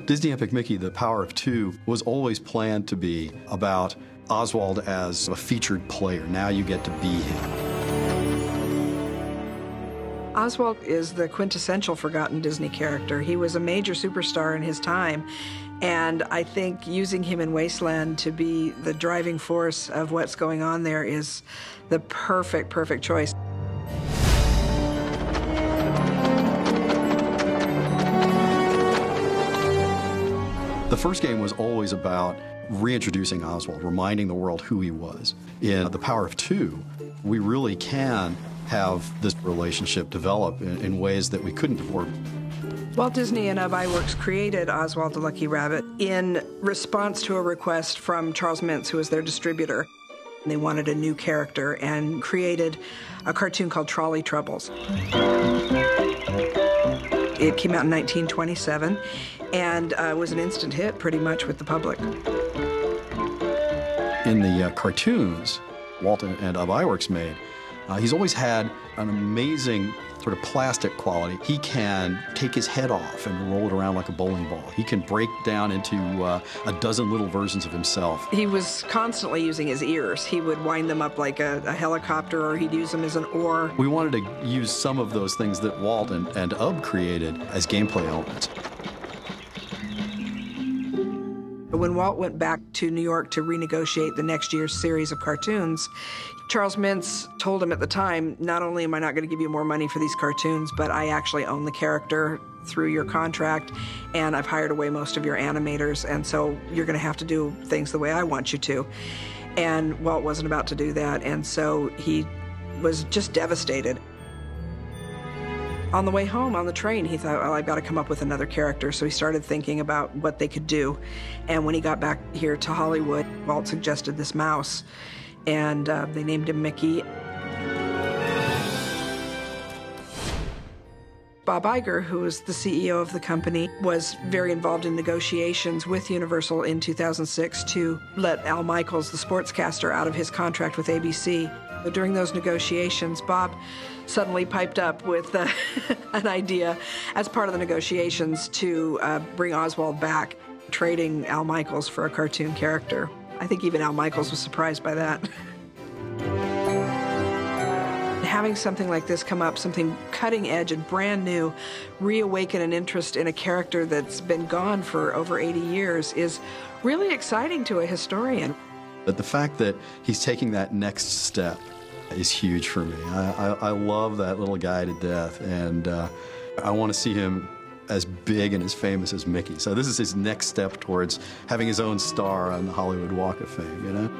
Disney Epic Mickey, The Power of Two, was always planned to be about Oswald as a featured player. Now you get to be him. Oswald is the quintessential forgotten Disney character. He was a major superstar in his time, and I think using him in Wasteland to be the driving force of what's going on there is the perfect choice. The first game was always about reintroducing Oswald, reminding the world who he was. In The Power of Two, we really can have this relationship develop in ways that we couldn't before. Walt Disney and iWorks created Oswald the Lucky Rabbit in response to a request from Charles Mintz, who was their distributor. They wanted a new character and created a cartoon called Trolley Troubles. It came out in 1927 and was an instant hit pretty much with the public. In the cartoons Walt and iWorks made, he's always had an amazing sort of plastic quality. He can take his head off and roll it around like a bowling ball. He can break down into a dozen little versions of himself. He was constantly using his ears. He would wind them up like a helicopter, or he'd use them as an oar. We wanted to use some of those things that Walt and Ub created as gameplay elements. When Walt went back to New York to renegotiate the next year's series of cartoons, Charles Mintz told him at the time, not only am I not going to give you more money for these cartoons, but I actually own the character through your contract, and I've hired away most of your animators, and so you're going to have to do things the way I want you to. And Walt wasn't about to do that, and so he was just devastated. On the way home, on the train, he thought, well, I've got to come up with another character. So he started thinking about what they could do. And when he got back here to Hollywood, Walt suggested this mouse, and they named him Mickey. Bob Iger, who was the CEO of the company, was very involved in negotiations with Universal in 2006 to let Al Michaels, the sportscaster, out of his contract with ABC. During those negotiations, Bob suddenly piped up with an idea as part of the negotiations to bring Oswald back, trading Al Michaels for a cartoon character. I think even Al Michaels was surprised by that. Having something like this come up, something cutting edge and brand new, reawaken an interest in a character that's been gone for over 80 years is really exciting to a historian. But the fact that he's taking that next step is huge for me. I love that little guy to death, and I want to see him as big and as famous as Mickey. So this is his next step towards having his own star on the Hollywood Walk of Fame, you know?